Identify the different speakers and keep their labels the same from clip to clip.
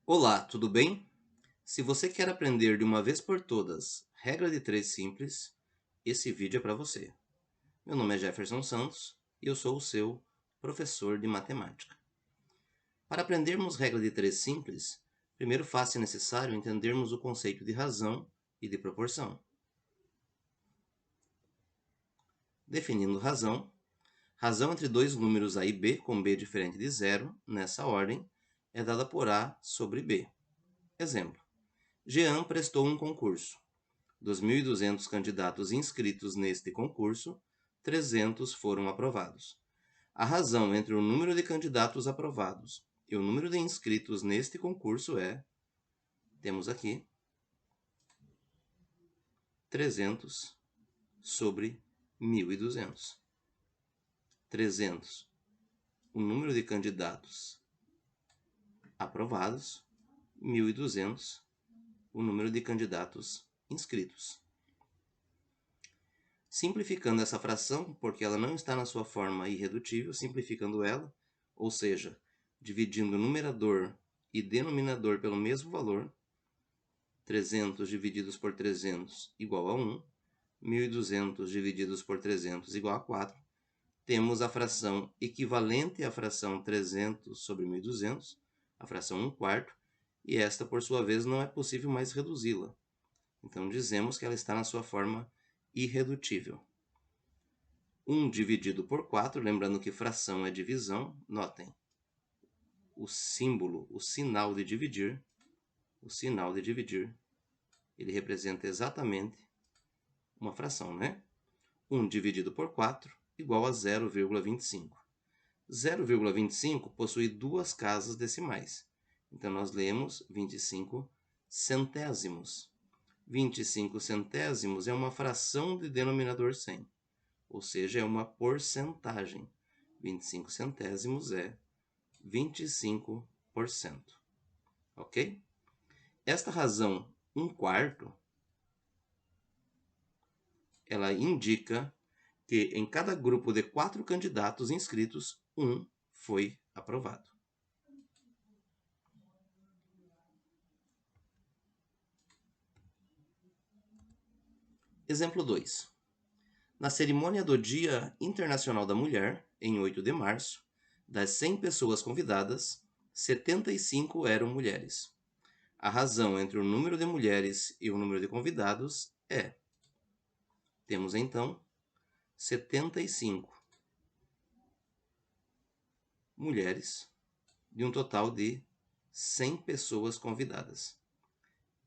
Speaker 1: Olá, tudo bem? Se você quer aprender de uma vez por todas regra de 3 simples, esse vídeo é para você. Meu nome é Jefferson Santos e eu sou o seu professor de matemática. Para aprendermos regra de 3 simples, primeiro faz-se necessário entendermos o conceito de razão e de proporção. Definindo razão, razão entre dois números A e B com B diferente de zero, nessa ordem, é dada por A sobre B. Exemplo: Jean prestou um concurso. Dos 1.200 candidatos inscritos neste concurso, 300 foram aprovados. A razão entre o número de candidatos aprovados e o número de inscritos neste concurso é, temos aqui, 300 sobre 1.200. 300, o número de candidatos aprovados, 1.200, o número de candidatos inscritos. Simplificando essa fração, porque ela não está na sua forma irredutível, simplificando ela, ou seja, dividindo numerador e denominador pelo mesmo valor, 300 divididos por 300 igual a 1, 1.200 divididos por 300 igual a 4, temos a fração equivalente à fração 300 sobre 1.200, a fração 1/4, e esta, por sua vez, não é possível mais reduzi-la. Então, dizemos que ela está na sua forma irredutível. 1 dividido por 4, lembrando que fração é divisão, notem, o símbolo, o sinal de dividir, ele representa exatamente uma fração, né? 1 dividido por 4 igual a 0,25. 0,25 possui duas casas decimais, então nós lemos 25 centésimos. 25 centésimos é uma fração de denominador 100. Ou seja, é uma porcentagem. 25 centésimos é 25%. Ok? Esta razão 1/4, ela indica que em cada grupo de 4 candidatos inscritos, um foi aprovado. Exemplo 2. Na cerimônia do Dia Internacional da Mulher, em 8 de março, das 100 pessoas convidadas, 75 eram mulheres. A razão entre o número de mulheres e o número de convidados é, temos então 75 mulheres de um total de 100 pessoas convidadas.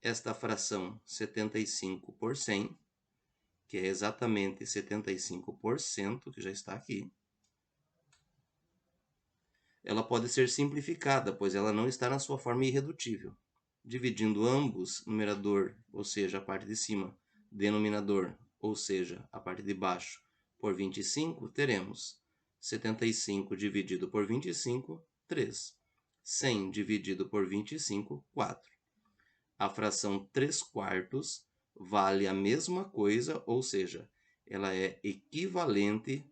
Speaker 1: Esta fração 75 por 100, que é exatamente 75%, que já está aqui, ela pode ser simplificada, pois ela não está na sua forma irredutível. Dividindo ambos, numerador, ou seja, a parte de cima, denominador, ou seja, a parte de baixo, por 25, teremos 75 dividido por 25, 3. 100 dividido por 25, 4. A fração 3/4 vale a mesma coisa, ou seja, ela é equivalente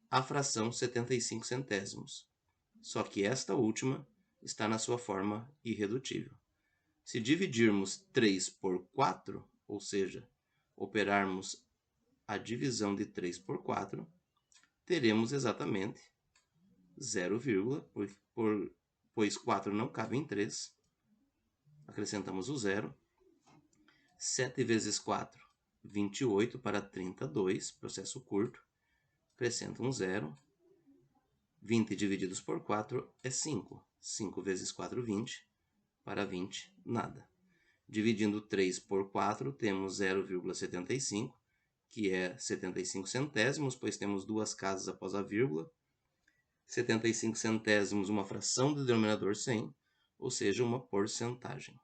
Speaker 1: à fração 75 centésimos. Só que esta última está na sua forma irredutível. Se dividirmos 3 por 4, ou seja, operarmos a divisão de 3 por 4, teremos exatamente 0, pois 4 não cabe em 3. Acrescentamos o 0. 7 vezes 4, 28 para 32, processo curto. Acrescenta um 0. 20 divididos por 4 é 5. 5 vezes 4, 20. Para 20, nada. Dividindo 3 por 4, temos 0,75, que é 75 centésimos, pois temos duas casas após a vírgula. 75 centésimos, uma fração do denominador 100, ou seja, uma porcentagem.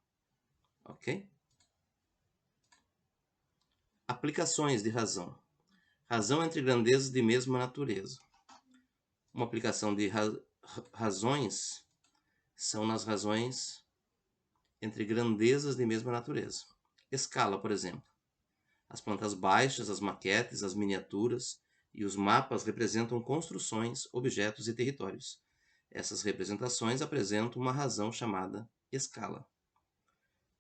Speaker 1: Ok? Aplicações de razão. Razão entre grandezas de mesma natureza. Uma aplicação de razões são nas razões entre grandezas de mesma natureza. Escala, por exemplo. As plantas baixas, as maquetes, as miniaturas e os mapas representam construções, objetos e territórios. Essas representações apresentam uma razão chamada escala.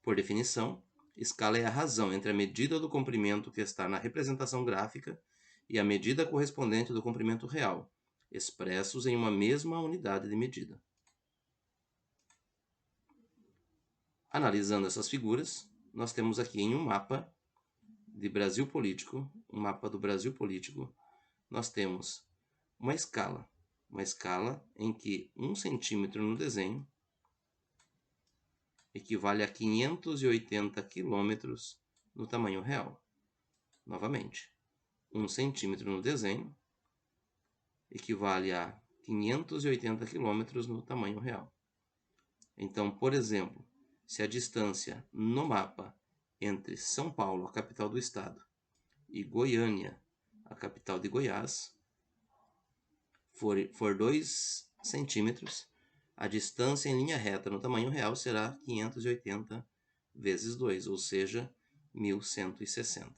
Speaker 1: Por definição, escala é a razão entre a medida do comprimento que está na representação gráfica e a medida correspondente do comprimento real, expressos em uma mesma unidade de medida. Analisando essas figuras, nós temos aqui em um mapa de Brasil político, um mapa do Brasil político, nós temos uma escala em que 1 centímetro no desenho equivale a 580 quilômetros no tamanho real. Novamente, 1 centímetro no desenho equivale a 580 quilômetros no tamanho real. Então, por exemplo, se a distância no mapa entre São Paulo, a capital do estado, e Goiânia, a capital de Goiás, for 2 centímetros, a distância em linha reta no tamanho real será 580 vezes 2, ou seja, 1160.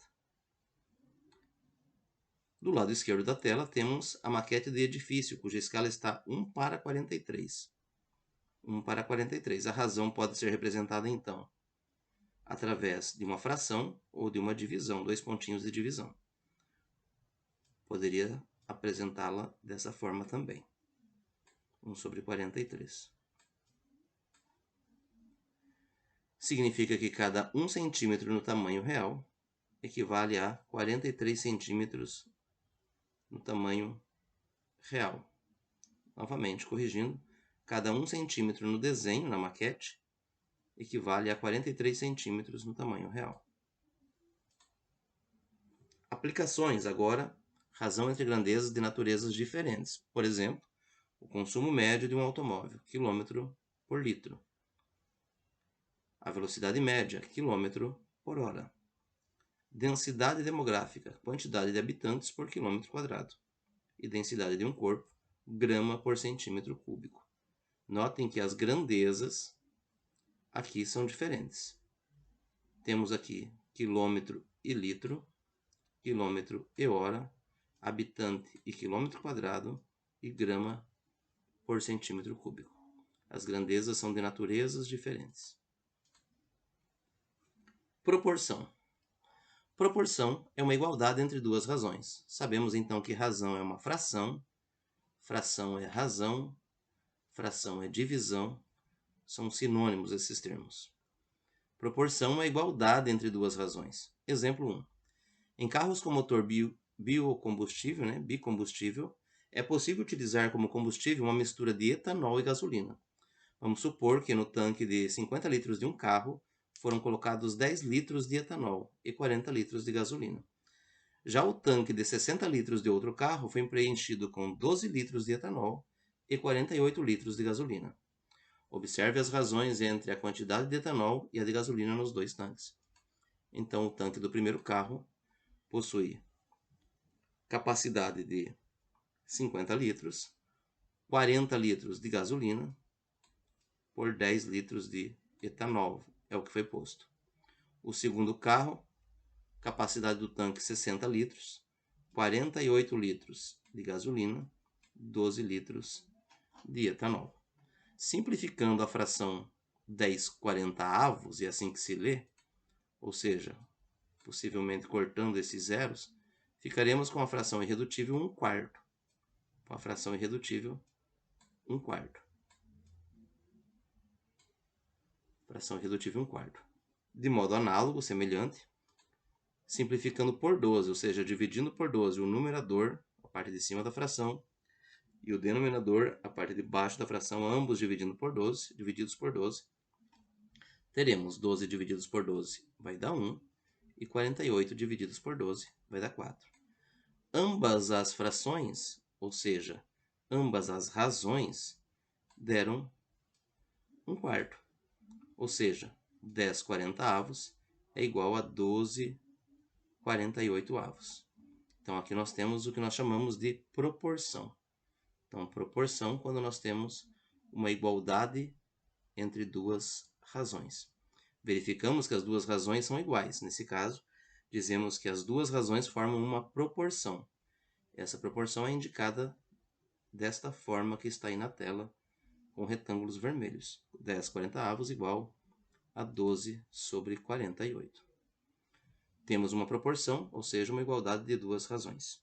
Speaker 1: Do lado esquerdo da tela temos a maquete de edifício, cuja escala está 1:43. 1:43. A razão pode ser representada então através de uma fração ou de uma divisão, 2 pontinhos de divisão. Poderia apresentá-la dessa forma também. 1/43. Significa que cada 1 centímetro no tamanho real equivale a 43 centímetros no tamanho real. Novamente, corrigindo, cada 1 centímetro no desenho, na maquete, equivale a 43 centímetros no tamanho real. Aplicações agora, razão entre grandezas de naturezas diferentes. Por exemplo, o consumo médio de um automóvel, quilômetro por litro. A velocidade média, quilômetro por hora. Densidade demográfica, quantidade de habitantes por quilômetro quadrado. E densidade de um corpo, grama por centímetro cúbico. Notem que as grandezas aqui são diferentes. Temos aqui quilômetro e litro, quilômetro e hora, habitante e quilômetro quadrado e grama por centímetro cúbico. As grandezas são de naturezas diferentes. Proporção. Proporção é uma igualdade entre duas razões. Sabemos então que razão é uma fração, fração é razão, fração é divisão, são sinônimos esses termos. Proporção é uma igualdade entre duas razões. Exemplo 1. Em carros com motor biocombustível, bicombustível, é possível utilizar como combustível uma mistura de etanol e gasolina. Vamos supor que no tanque de 50 litros de um carro foram colocados 10 litros de etanol e 40 litros de gasolina. Já o tanque de 60 litros de outro carro foi preenchido com 12 litros de etanol e 48 litros de gasolina. Observe as razões entre a quantidade de etanol e a de gasolina nos dois tanques. Então, o tanque do primeiro carro possui capacidade de 50 litros, 40 litros de gasolina por 10 litros de etanol, é o que foi posto. O segundo carro, capacidade do tanque 60 litros, 48 litros de gasolina, 12 litros de etanol. Simplificando a fração 10/40, e assim que se lê, ou seja, possivelmente cortando esses zeros, ficaremos com a fração irredutível 1/4. Com a fração irredutível 1/4. Fração irredutível 1/4. De modo análogo, semelhante, simplificando por 12, ou seja, dividindo por 12 o numerador, a parte de cima da fração, e o denominador, a parte de baixo da fração, ambos divididos por 12, teremos 12 divididos por 12 vai dar 1, e 48 divididos por 12 vai dar 4. Ambas as frações, ou seja, ambas as razões, deram 1/4. Ou seja, 10/40 é igual a 12/48. Então, aqui nós temos o que nós chamamos de proporção. Então, proporção quando nós temos uma igualdade entre duas razões. Verificamos que as duas razões são iguais. Nesse caso, dizemos que as duas razões formam uma proporção. Essa proporção é indicada desta forma que está aí na tela, com retângulos vermelhos. 10/40 igual a 12/48. Temos uma proporção, ou seja, uma igualdade de duas razões.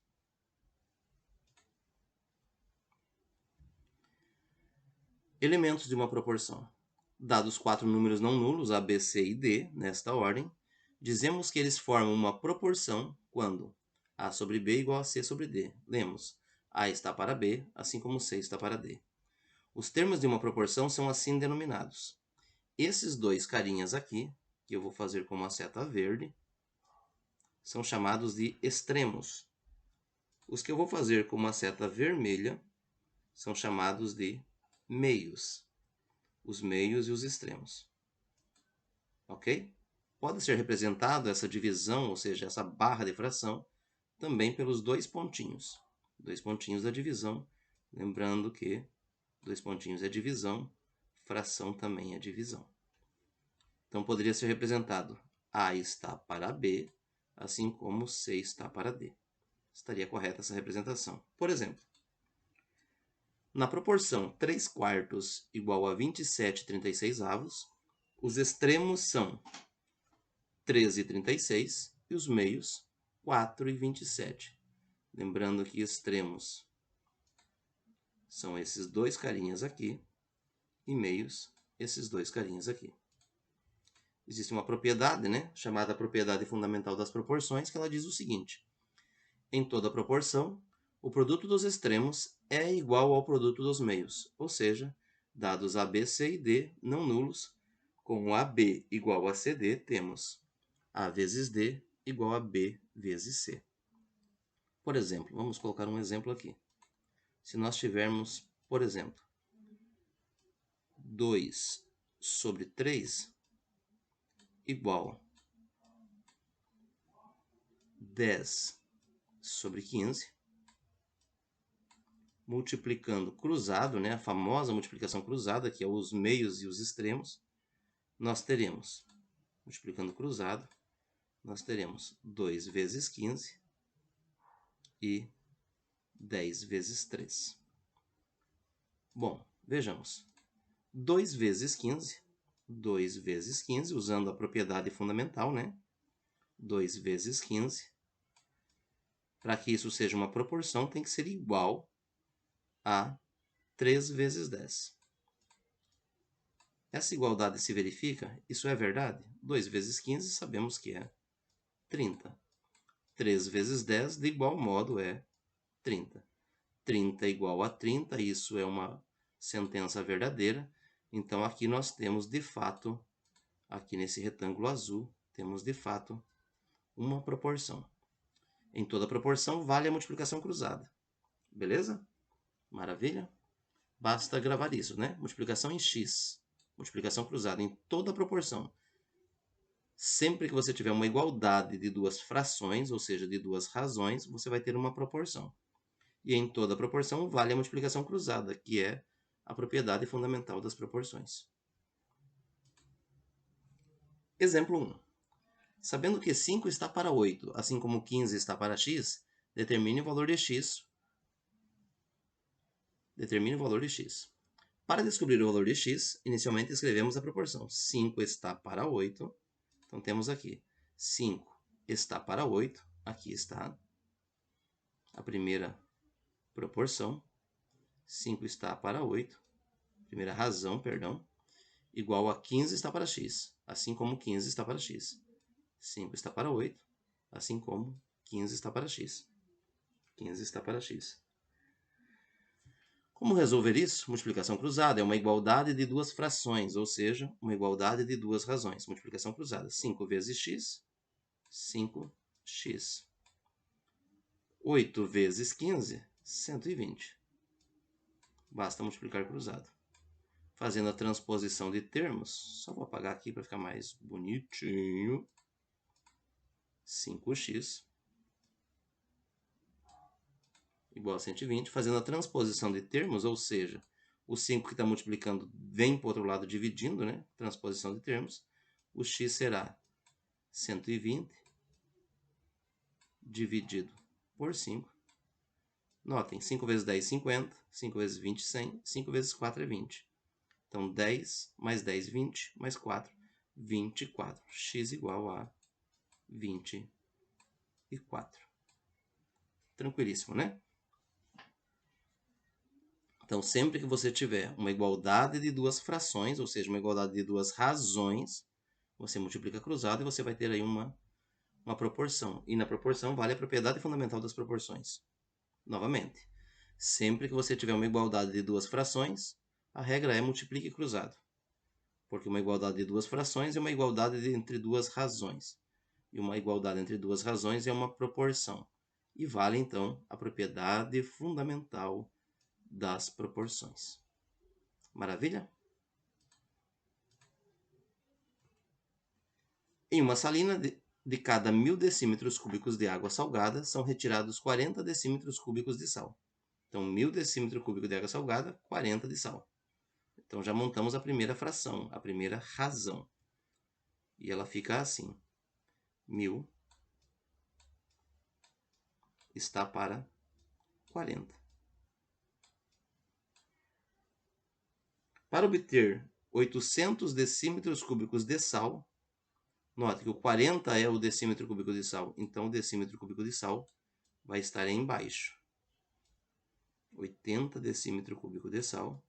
Speaker 1: Elementos de uma proporção. Dados 4 números não nulos, A, B, C e D, nesta ordem, dizemos que eles formam uma proporção quando A sobre B igual a C sobre D. Lemos, A está para B, assim como C está para D. Os termos de uma proporção são assim denominados. Esses dois carinhas aqui, que eu vou fazer com uma seta verde, são chamados de extremos. Os que eu vou fazer com uma seta vermelha são chamados de meios. Os meios e os extremos. Ok? Pode ser representado essa divisão, ou seja, essa barra de fração, também pelos dois pontinhos. Dois pontinhos da divisão. Lembrando que dois pontinhos é divisão, fração também é divisão. Então, poderia ser representado A está para B, assim como C está para D. Estaria correta essa representação. Por exemplo, na proporção 3/4 igual a 27/36, os extremos são 13/36 e os meios 4/27. Lembrando que extremos são esses dois carinhas aqui e meios esses dois carinhas aqui. Existe uma propriedade, chamada propriedade fundamental das proporções, que ela diz o seguinte: em toda proporção, o produto dos extremos é igual ao produto dos meios, ou seja, dados AB, C e D não nulos, com AB igual a CD, temos A vezes D igual a B vezes C. Por exemplo, vamos colocar um exemplo aqui. Se nós tivermos, por exemplo, 2/3 igual a 10/15, multiplicando cruzado, a famosa multiplicação cruzada, que é os meios e os extremos, nós teremos, multiplicando cruzado, nós teremos 2 vezes 15 e 10 vezes 3. Bom, vejamos. 2 vezes 15, 2 vezes 15, usando a propriedade fundamental, 2 vezes 15. Para que isso seja uma proporção, tem que ser igual a 3 vezes 10. Essa igualdade se verifica? Isso é verdade? 2 vezes 15 sabemos que é 30. 3 vezes 10, de igual modo, é 30. 30 igual a 30, isso é uma sentença verdadeira. Então, aqui nós temos, de fato, aqui nesse retângulo azul, temos, de fato, uma proporção. Em toda proporção, vale a multiplicação cruzada. Beleza? Maravilha? Basta gravar isso, Multiplicação em x. Multiplicação cruzada em toda proporção. Sempre que você tiver uma igualdade de duas frações, ou seja, de duas razões, você vai ter uma proporção. E em toda proporção vale a multiplicação cruzada, que é a propriedade fundamental das proporções. Exemplo 1. Sabendo que 5 está para 8, assim como 15 está para x, determine o valor de x. Determine o valor de x. Para descobrir o valor de x, inicialmente escrevemos a proporção. 5 está para 8. Então temos aqui 5 está para 8. Aqui está a primeira proporção. 5 está para 8. Primeira razão, perdão. Igual a 15 está para x. Assim como 15 está para x. 5 está para 8. Assim como 15 está para x. 15 está para x. Como resolver isso? Multiplicação cruzada é uma igualdade de duas frações, ou seja, uma igualdade de duas razões. Multiplicação cruzada. 5 vezes x, 5x. 8 vezes 15, 120. Basta multiplicar cruzado. Fazendo a transposição de termos, só vou apagar aqui para ficar mais bonitinho. 5x igual a 120, fazendo a transposição de termos, ou seja, o 5 que está multiplicando vem para o outro lado dividindo, Transposição de termos. O x será 120 dividido por 5. Notem, 5 vezes 10, 50. 5 vezes 20, 100. 5 vezes 4 é 20. Então, 10 mais 10, 20, mais 4, 24. X igual a 24. Tranquilíssimo, né? Então, sempre que você tiver uma igualdade de duas frações, ou seja, uma igualdade de duas razões, você multiplica cruzado e você vai ter aí uma proporção. E na proporção vale a propriedade fundamental das proporções. Novamente, sempre que você tiver uma igualdade de duas frações, a regra é multiplique cruzado. Porque uma igualdade de duas frações é uma igualdade entre duas razões. E uma igualdade entre duas razões é uma proporção. E vale, então, a propriedade fundamental das proporções. Maravilha? Em uma salina, de cada 1000 decímetros cúbicos de água salgada, são retirados 40 decímetros cúbicos de sal. Então, 1000 decímetros cúbicos de água salgada, 40 de sal. Então, já montamos a primeira fração, a primeira razão. E ela fica assim. 1000 está para 40. Para obter 800 decímetros cúbicos de sal, note que o 40 é o decímetro cúbico de sal, então o decímetro cúbico de sal vai estar embaixo. 80 decímetro cúbico de sal.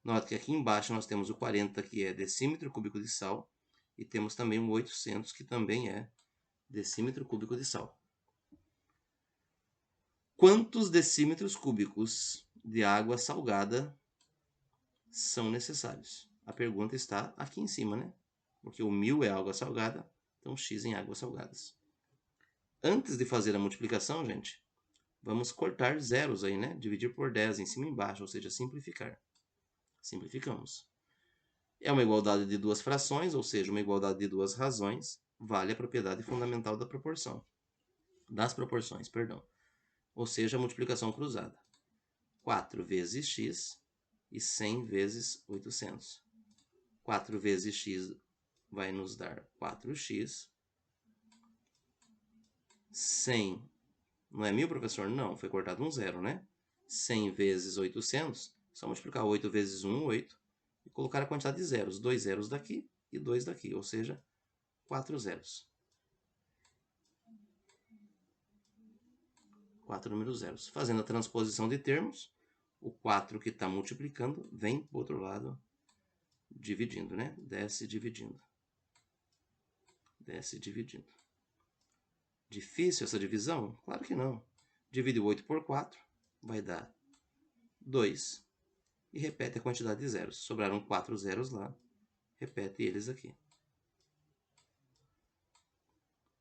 Speaker 1: Note que aqui embaixo nós temos o 40, que é decímetro cúbico de sal, e temos também o 800, que também é decímetro cúbico de sal. Quantos decímetros cúbicos de água salgada são necessários? A pergunta está aqui em cima, né? Porque o 1000 é água salgada, então x em águas salgadas. Antes de fazer a multiplicação, gente, vamos cortar zeros aí, né? Dividir por 10 em cima e embaixo, ou seja, simplificar. Simplificamos. É uma igualdade de duas frações, ou seja, uma igualdade de duas razões, vale a propriedade fundamental da proporção. Das proporções, perdão. Ou seja, a multiplicação cruzada. 4 vezes x e 100 vezes 800. 4 vezes x vai nos dar 4x. 100, não é 1000, professor? Não, foi cortado um zero, né? 100 vezes 800, só multiplicar 8 vezes 1, 8, e colocar a quantidade de zeros. 2 zeros daqui e 2 daqui, ou seja, 4 zeros. 4 números zeros. Fazendo a transposição de termos, o 4 que está multiplicando vem para o outro lado dividindo, né? Desce dividindo. Desce dividindo. Difícil essa divisão? Claro que não. Divide 8 por 4, vai dar 2. E repete a quantidade de zeros. Sobraram 4 zeros lá. Repete eles aqui.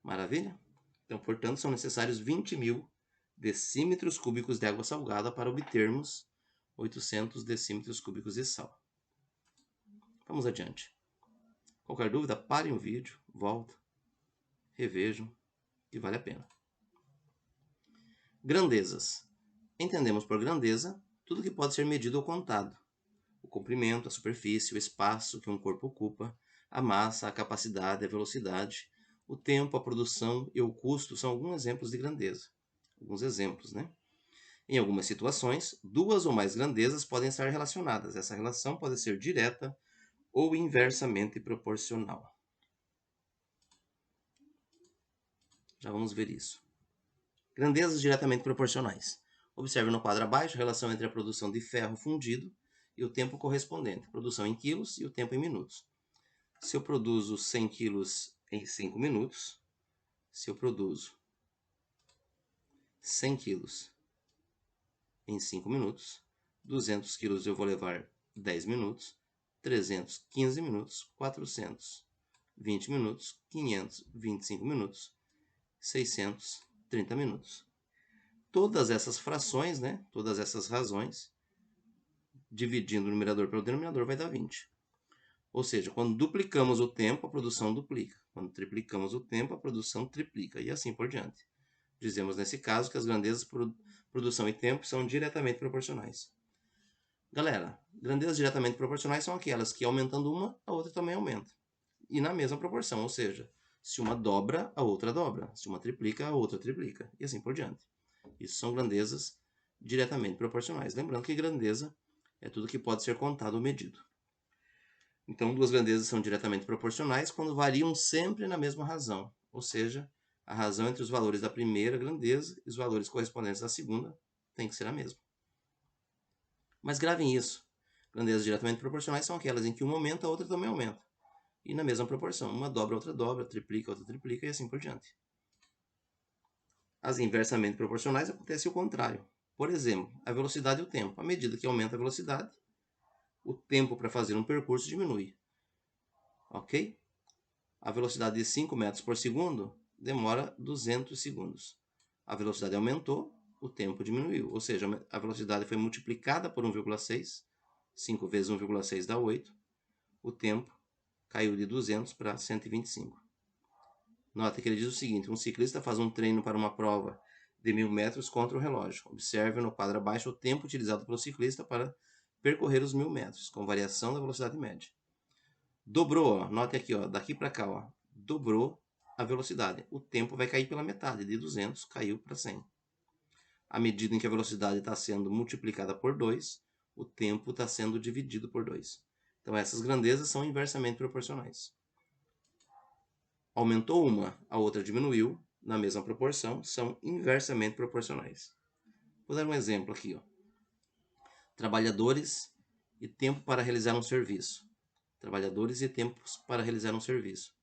Speaker 1: Maravilha? Então, portanto, são necessários 20.000 decímetros cúbicos de água salgada para obtermos 800 decímetros cúbicos de sal. Vamos adiante. Qualquer dúvida, parem o vídeo, voltem, revejam, que vale a pena. Grandezas. Entendemos por grandeza tudo que pode ser medido ou contado. O comprimento, a superfície, o espaço que um corpo ocupa, a massa, a capacidade, a velocidade, o tempo, a produção e o custo são alguns exemplos de grandeza. Alguns exemplos, né? Em algumas situações, duas ou mais grandezas podem estar relacionadas. Essa relação pode ser direta ou inversamente proporcional. Já vamos ver isso. Grandezas diretamente proporcionais. Observe no quadro abaixo a relação entre a produção de ferro fundido e o tempo correspondente. Produção em quilos e o tempo em minutos. Se eu produzo 100 quilos em 5 minutos, se eu produzo 100 quilos em 5 minutos, 200 quilos eu vou levar 10 minutos, 300, 15 minutos, 400, 20 minutos, 500, 25 minutos, 600, 30 minutos. Todas essas frações, né? Todas essas razões, dividindo o numerador pelo denominador, vai dar 20. Ou seja, quando duplicamos o tempo, a produção duplica. Quando triplicamos o tempo, a produção triplica. E assim por diante. Dizemos nesse caso que as grandezas produção e tempo são diretamente proporcionais. Galera, grandezas diretamente proporcionais são aquelas que aumentando uma, a outra também aumenta. E na mesma proporção, ou seja, se uma dobra, a outra dobra. Se uma triplica, a outra triplica. E assim por diante. Isso são grandezas diretamente proporcionais. Lembrando que grandeza é tudo que pode ser contado ou medido. Então, duas grandezas são diretamente proporcionais quando variam sempre na mesma razão, ou seja, a razão entre os valores da primeira grandeza e os valores correspondentes à segunda tem que ser a mesma. Mas gravem isso. Grandezas diretamente proporcionais são aquelas em que uma aumenta, a outra também aumenta. E na mesma proporção. Uma dobra, outra dobra, triplica, outra triplica e assim por diante. As inversamente proporcionais acontece o contrário. Por exemplo, a velocidade e o tempo. À medida que aumenta a velocidade, o tempo para fazer um percurso diminui. Ok? A velocidade de 5 metros por segundo demora 200 segundos. A velocidade aumentou, o tempo diminuiu. Ou seja, a velocidade foi multiplicada por 1,6. 5 vezes 1,6 dá 8. O tempo caiu de 200 para 125. Nota que ele diz o seguinte: um ciclista faz um treino para uma prova de 1000 metros contra o relógio. Observe no quadro abaixo o tempo utilizado pelo ciclista para percorrer os 1000 metros, com variação da velocidade média. Dobrou, ó, note aqui, ó, daqui para cá, ó, dobrou a velocidade. O tempo vai cair pela metade, de 200 caiu para 100. À medida em que a velocidade está sendo multiplicada por 2, o tempo está sendo dividido por 2. Então essas grandezas são inversamente proporcionais. Aumentou uma, a outra diminuiu, na mesma proporção, são inversamente proporcionais. Vou dar um exemplo aqui, ó. Trabalhadores e tempo para realizar um serviço. Trabalhadores e tempos para realizar um serviço.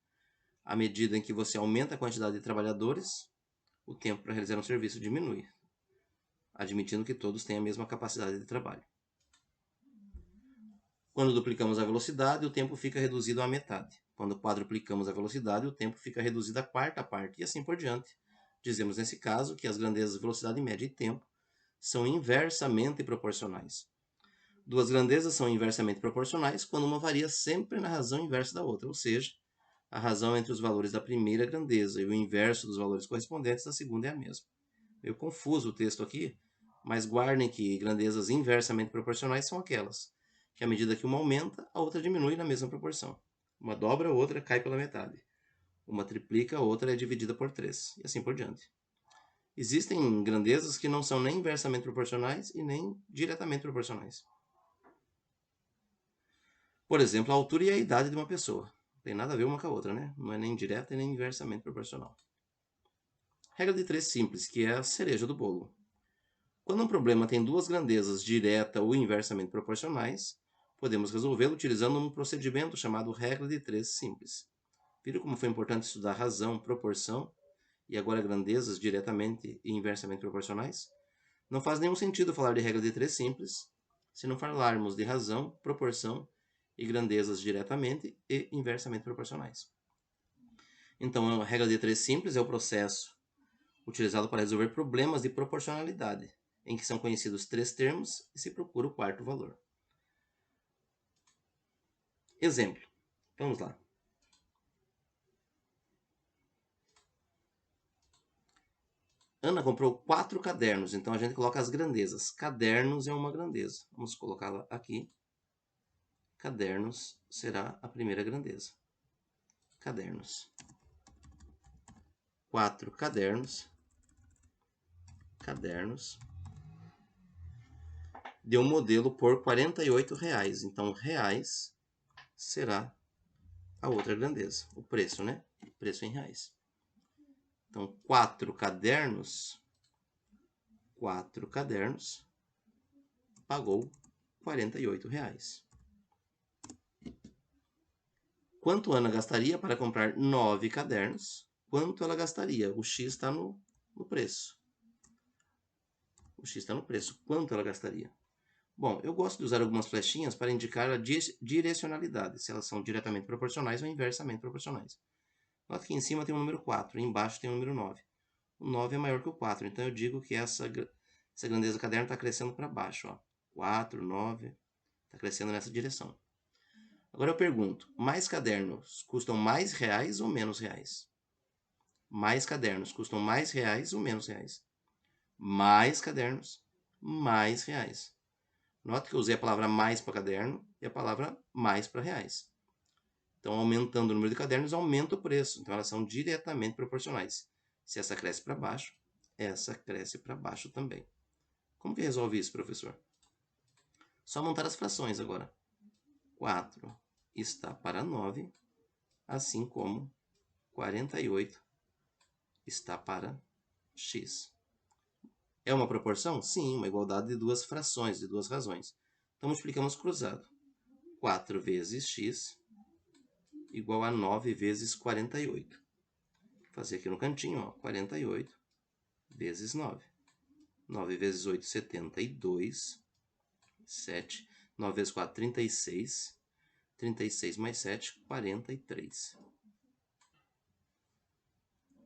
Speaker 1: À medida em que você aumenta a quantidade de trabalhadores, o tempo para realizar um serviço diminui, admitindo que todos têm a mesma capacidade de trabalho. Quando duplicamos a velocidade, o tempo fica reduzido à metade. Quando quadruplicamos a velocidade, o tempo fica reduzido à quarta parte, e assim por diante. Dizemos nesse caso que as grandezas velocidade média e tempo são inversamente proporcionais. Duas grandezas são inversamente proporcionais quando uma varia sempre na razão inversa da outra, ou seja, a razão entre os valores da primeira grandeza e o inverso dos valores correspondentes da segunda é a mesma. Meio confuso o texto aqui, mas guardem que grandezas inversamente proporcionais são aquelas que, à medida que uma aumenta, a outra diminui na mesma proporção. Uma dobra, a outra cai pela metade. Uma triplica, a outra é dividida por 3, e assim por diante. Existem grandezas que não são nem inversamente proporcionais e nem diretamente proporcionais. Por exemplo, a altura e a idade de uma pessoa. Não tem nada a ver uma com a outra, né? Não é nem direta e nem inversamente proporcional. Regra de 3 simples, que é a cereja do bolo. Quando um problema tem duas grandezas direta ou inversamente proporcionais, podemos resolvê-lo utilizando um procedimento chamado regra de 3 simples. Viram como foi importante estudar razão, proporção e agora grandezas diretamente e inversamente proporcionais? Não faz nenhum sentido falar de regra de 3 simples se não falarmos de razão, proporção e grandezas diretamente e inversamente proporcionais. Então, a regra de 3 simples é o processo utilizado para resolver problemas de proporcionalidade, em que são conhecidos 3 termos e se procura o quarto valor. Exemplo. Vamos lá. Ana comprou 4 cadernos, então a gente coloca as grandezas. Cadernos é uma grandeza. Vamos colocá-la aqui. Cadernos será a primeira grandeza. Cadernos. 4 cadernos. Cadernos. Deu um modelo por R$48. Então, reais será a outra grandeza. O preço, né? O preço em reais. Então, 4 cadernos pagou R$48. Quanto Ana gastaria para comprar 9 cadernos? Quanto ela gastaria? O X está no preço. O X está no preço. Quanto ela gastaria? Bom, eu gosto de usar algumas flechinhas para indicar a direcionalidade, se elas são diretamente proporcionais ou inversamente proporcionais. Nota que em cima tem o número 4, e embaixo tem o número 9. O 9 é maior que o 4, então eu digo que essa grandeza do caderno está crescendo para baixo. Ó. 4, 9, está crescendo nessa direção. Agora eu pergunto, mais cadernos custam mais reais ou menos reais? Mais cadernos custam mais reais ou menos reais? Mais cadernos, mais reais. Note que eu usei a palavra mais para caderno e a palavra mais para reais. Então, aumentando o número de cadernos, aumenta o preço. Então, elas são diretamente proporcionais. Se essa cresce para baixo, essa cresce para baixo também. Como que resolve isso, professor? Só montar as frações agora. 4 está para 9, assim como 48 está para x. É uma proporção? Sim, uma igualdade de duas frações, de duas razões. Então, multiplicamos cruzado. 4 vezes x igual a 9 vezes 48. Vou fazer aqui no cantinho, ó, 48 vezes 9. 9 vezes 8, 72. 7. 9 vezes 4, 36. 36 mais 7, 43.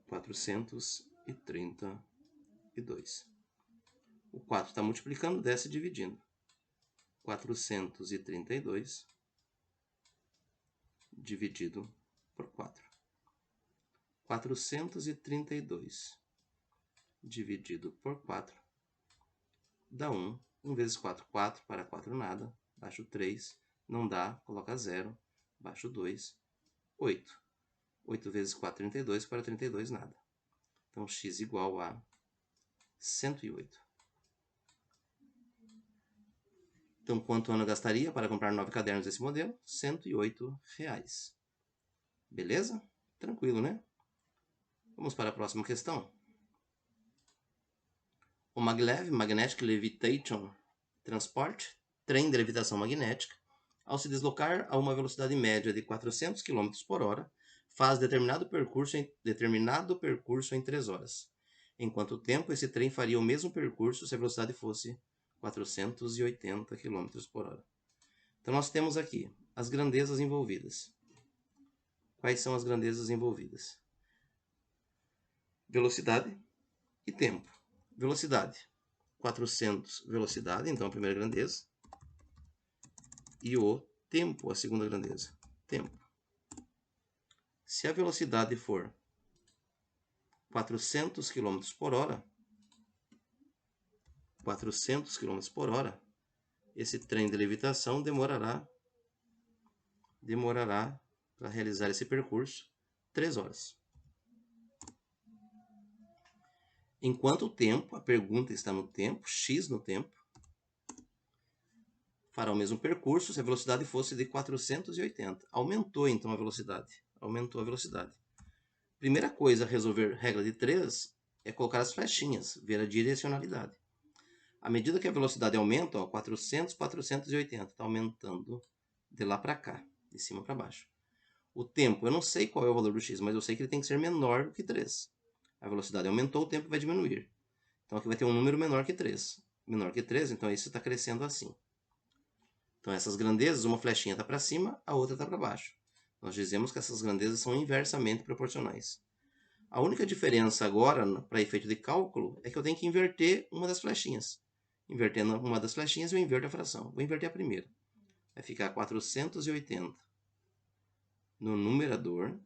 Speaker 1: 432. O 4 está multiplicando, desce dividindo. 432 dividido por 4. 432 dividido por 4 dá 1. 1 vezes 4, 4. Para 4, nada. Baixo 3. Não dá, coloca 0. Baixo 2. 8. 8 vezes 4, 32. Para 32, nada. Então, x igual a 108. Então, quanto Ana gastaria para comprar 9 cadernos desse modelo? R$ 108. Beleza? Tranquilo, né? Vamos para a próxima questão. O maglev, Magnetic Levitation Transport, trem de levitação magnética, ao se deslocar a uma velocidade média de 400 km por hora, faz determinado percurso em 3 horas. Em quanto tempo esse trem faria o mesmo percurso se a velocidade fosse 480 km por hora? Então, nós temos aqui as grandezas envolvidas. Quais são as grandezas envolvidas? Velocidade e tempo. Velocidade, 400, velocidade, então a primeira grandeza. E o tempo, a segunda grandeza, tempo. Se a velocidade for 400 km por hora, 400 km por hora, esse trem de levitação demorará para realizar esse percurso 3 horas. Enquanto o tempo, a pergunta está no tempo, x no tempo, fará o mesmo percurso se a velocidade fosse de 480. Aumentou então a velocidade. Aumentou a velocidade. Primeira coisa a resolver regra de 3 é colocar as flechinhas, ver a direcionalidade. À medida que a velocidade aumenta, ó, 400, 480, está aumentando de lá para cá, de cima para baixo. O tempo, eu não sei qual é o valor do x, mas eu sei que ele tem que ser menor do que 3. A velocidade aumentou, o tempo vai diminuir. Então aqui vai ter um número menor que 3. Menor que 3, então isso está crescendo assim. Então essas grandezas, uma flechinha está para cima, a outra está para baixo. Nós dizemos que essas grandezas são inversamente proporcionais. A única diferença agora, para efeito de cálculo, é que eu tenho que inverter uma das flechinhas. Invertendo uma das flechinhas, eu inverto a fração. Vou inverter a primeira. Vai ficar 480 no numerador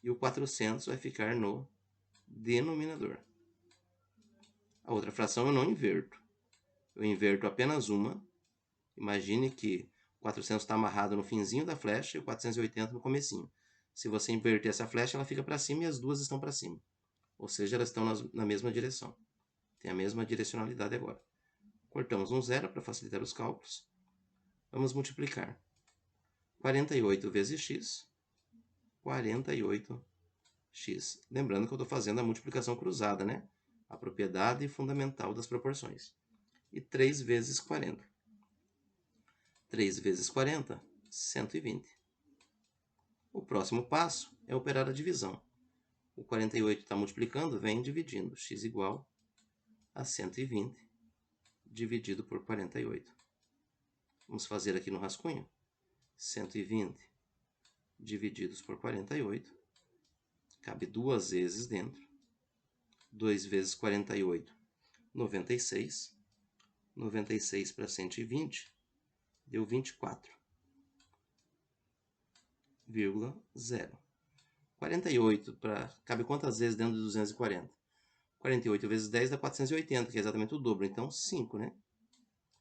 Speaker 1: e o 400 vai ficar no denominador. A outra fração eu não inverto. Eu inverto apenas uma. Imagine que o 400 está amarrado no finzinho da flecha e o 480 no comecinho. Se você inverter essa flecha, ela fica para cima e as duas estão para cima. Ou seja, elas estão na mesma direção. Tem a mesma direcionalidade agora. Cortamos um zero para facilitar os cálculos. Vamos multiplicar. 48 vezes x, 48x. Lembrando que eu estou fazendo a multiplicação cruzada, né? A propriedade fundamental das proporções. E 3 vezes 40. 3 vezes 40, 120. O próximo passo é operar a divisão. O 48 está multiplicando, vem dividindo. X igual a 120 dividido por 48. Vamos fazer aqui no rascunho. 120 divididos por 48. Cabe duas vezes dentro. 2 vezes 48, 96. 96 para 120 deu 24,0. 48 cabe quantas vezes dentro de 240? 48 vezes 10 dá 480, que é exatamente o dobro. Então, 5, né?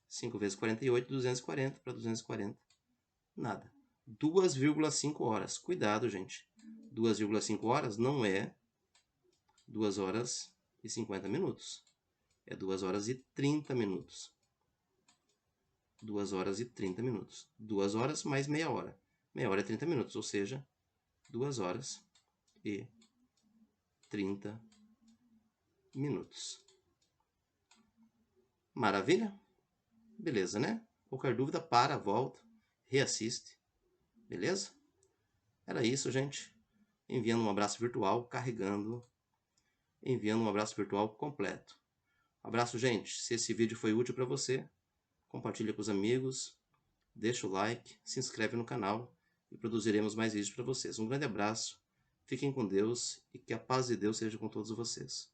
Speaker 1: 5 vezes 48, 240 para 240. Nada. 2,5 horas. Cuidado, gente. 2,5 horas não é 2 horas e 50 minutos. É 2 horas e 30 minutos. 2 horas e 30 minutos. 2 horas mais meia hora. meia hora é 30 minutos, ou seja, 2 horas e 30 minutos. Maravilha? Beleza, né? Qualquer dúvida, para, volta, reassiste. Beleza? Era isso, gente. Enviando um abraço virtual, carregando, enviando um abraço virtual completo. Abraço, gente. Se esse vídeo foi útil para você, compartilha com os amigos, deixa o like, se inscreve no canal e produziremos mais vídeos para vocês. Um grande abraço, fiquem com Deus e que a paz de Deus seja com todos vocês.